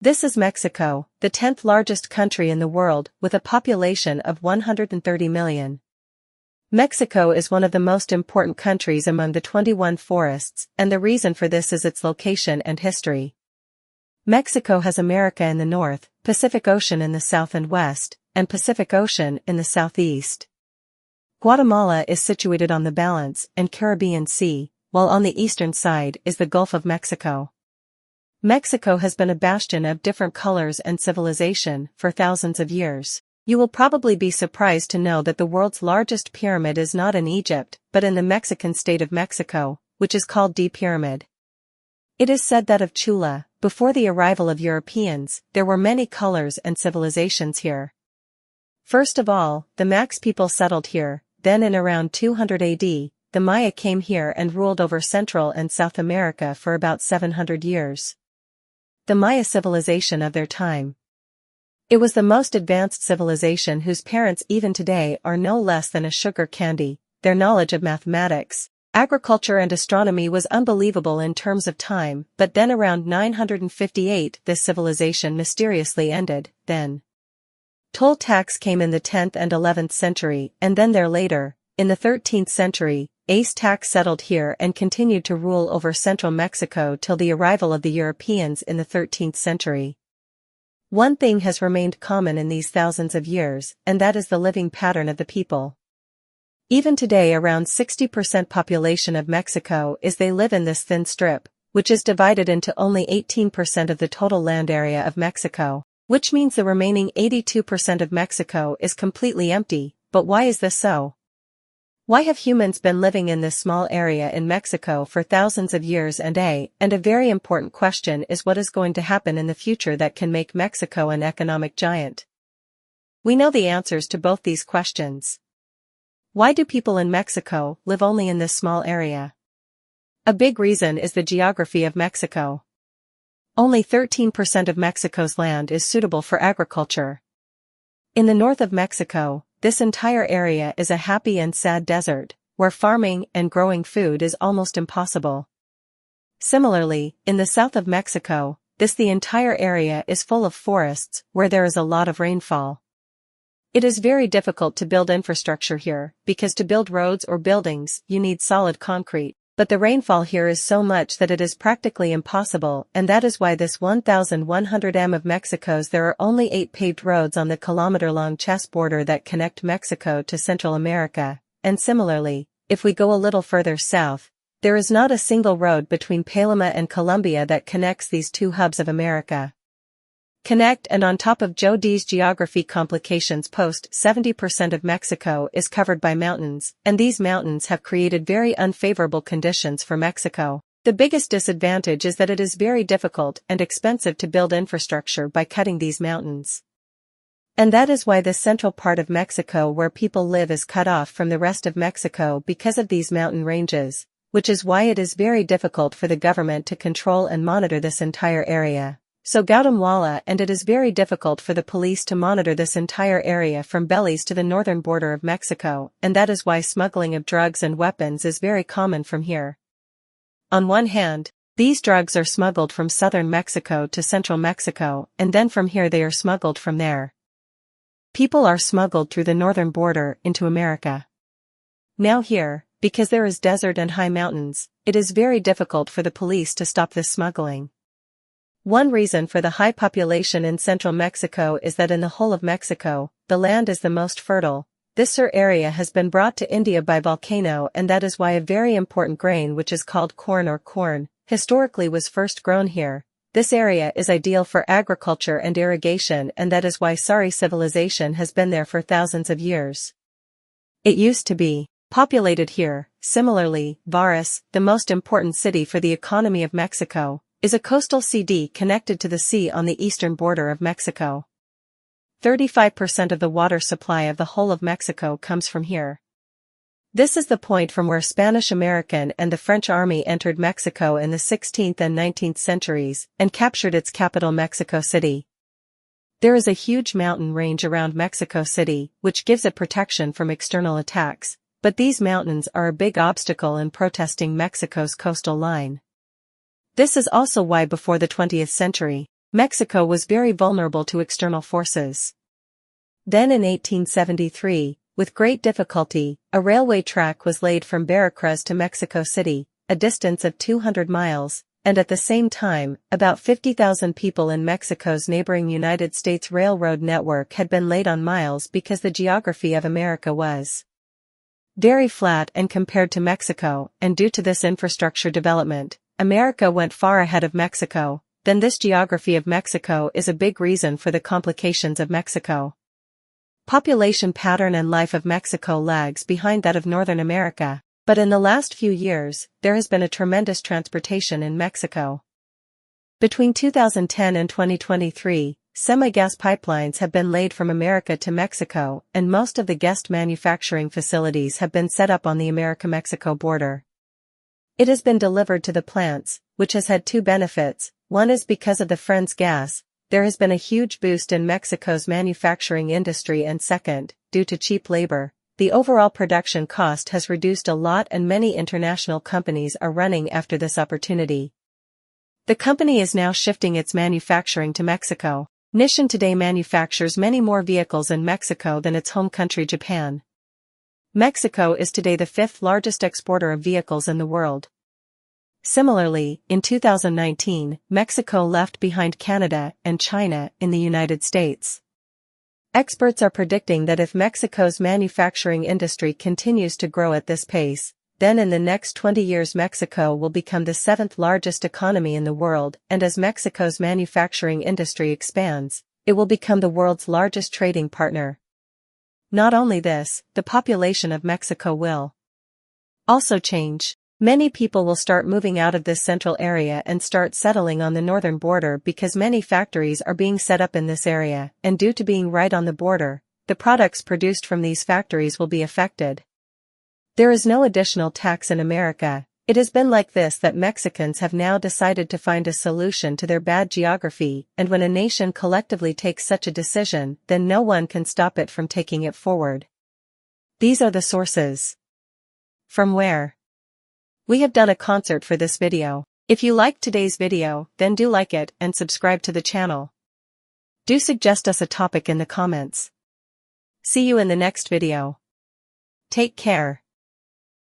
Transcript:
This is Mexico, the 10th largest country in the world with a population of 130 million. Mexico is one of the most important countries among the 21 forests, and the reason for this is its location and history. Mexico has America in the north, Pacific Ocean in the south and west, and Pacific Ocean in the southeast. Guatemala is situated on the Balance and Caribbean Sea, while on the eastern side is the Gulf of Mexico. Mexico has been a bastion of different colors and civilization for thousands of years. You will probably be surprised to know that the world's largest pyramid is not in Egypt, but in the Mexican state of Mexico, which is called D Pyramid. It is said that of Chula, before the arrival of Europeans, there were many colors and civilizations here. First of all, the Max people settled here, then in around 200 AD, the Maya came here and ruled over Central and South America for about 700 years. The Maya civilization of their time. It was the most advanced civilization whose parents even today are no less than a sugar candy. Their knowledge of mathematics, agriculture and astronomy was unbelievable in terms of time, but then around 958 this civilization mysteriously ended. Then toll tax came in the 10th and 11th century, and then there later, in the 13th century, Aztecs settled here and continued to rule over central Mexico till the arrival of the Europeans in the 13th century. One thing has remained common in these thousands of years, and that is the living pattern of the people. Even today around 60% population of Mexico they live in this thin strip, which is divided into only 18% of the total land area of Mexico, which means the remaining 82% of Mexico is completely empty. But why is this so? Why have humans been living in this small area in Mexico for thousands of years? And a very important question is what is going to happen in the future that can make Mexico an economic giant? We know the answers to both these questions. Why do people in Mexico live only in this small area? A big reason is the geography of Mexico. Only 13% of Mexico's land is suitable for agriculture. In the north of Mexico, this entire area is a happy and sad desert, where farming and growing food is almost impossible. Similarly, in the south of Mexico, the entire area is full of forests, where there is a lot of rainfall. It is very difficult to build infrastructure here, because to build roads or buildings, you need solid concrete, but the rainfall here is so much that it is practically impossible, and that is why this 1,100 m of Mexico's there are only 8 paved roads on the kilometer-long chess border that connect Mexico to Central America, and similarly, if we go a little further south, there is not a single road between Paloma and Colombia that connects these two hubs of America. And on top of Joe D's geography complications, 70% of Mexico is covered by mountains, and these mountains have created very unfavorable conditions for Mexico. The biggest disadvantage is that it is very difficult and expensive to build infrastructure by cutting these mountains. And that is why the central part of Mexico where people live is cut off from the rest of Mexico because of these mountain ranges, which is why it is very difficult for the government to control and monitor this entire area. So Guatemala, and it is very difficult for the police to monitor this entire area from Belize to the northern border of Mexico, and that is why smuggling of drugs and weapons is very common from here. On one hand, these drugs are smuggled from southern Mexico to central Mexico, and then from here they are smuggled from there. People are smuggled through the northern border into America. Now here, because there is desert and high mountains, it is very difficult for the police to stop this smuggling. One reason for the high population in central Mexico is that in the whole of Mexico, the land is the most fertile. This area has been brought to India by volcano, and that is why a very important grain which is called corn or corn, historically was first grown here. This area is ideal for agriculture and irrigation, and that is why Sari civilization has been there for thousands of years. It used to be populated here. Similarly, Varas, the most important city for the economy of Mexico, is a coastal CD connected to the sea on the eastern border of Mexico. 35% of the water supply of the whole of Mexico comes from here. This is the point from where Spanish American and the French army entered Mexico in the 16th and 19th centuries and captured its capital Mexico City. There is a huge mountain range around Mexico City, which gives it protection from external attacks, but these mountains are a big obstacle in protecting Mexico's coastal line. This is also why before the 20th century, Mexico was very vulnerable to external forces. Then in 1873, with great difficulty, a railway track was laid from Veracruz to Mexico City, a distance of 200 miles, and at the same time, about 50,000 people in Mexico's neighboring United States railroad network had been laid on miles because the geography of America was very flat and compared to Mexico, and due to this infrastructure development, America went far ahead of Mexico. Then this geography of Mexico is a big reason for the complications of Mexico. Population pattern and life of Mexico lags behind that of Northern America, but in the last few years, there has been a tremendous transportation in Mexico. Between 2010 and 2023, semi-gas pipelines have been laid from America to Mexico, and most of the guest manufacturing facilities have been set up on the America-Mexico border. It has been delivered to the plants, which has had two benefits. One is because of the Friends gas, there has been a huge boost in Mexico's manufacturing industry, and second, due to cheap labor, the overall production cost has reduced a lot and many international companies are running after this opportunity. The company is now shifting its manufacturing to Mexico. Nissan today manufactures many more vehicles in Mexico than its home country Japan. Mexico is today the fifth largest exporter of vehicles in the world. Similarly, in 2019, Mexico left behind Canada and China in the United States. Experts are predicting that if Mexico's manufacturing industry continues to grow at this pace, then in the next 20 years Mexico will become the seventh largest economy in the world, and as Mexico's manufacturing industry expands, it will become the world's largest trading partner. Not only this, the population of Mexico will also change. Many people will start moving out of this central area and start settling on the northern border because many factories are being set up in this area, and due to being right on the border, the products produced from these factories will be affected. There is no additional tax in America. It has been like this that Mexicans have now decided to find a solution to their bad geography, and when a nation collectively takes such a decision, then no one can stop it from taking it forward. These are the sources. From where we have done a concert for this video. If you liked today's video, then do like it and subscribe to the channel. Do suggest us a topic in the comments. See you in the next video. Take care.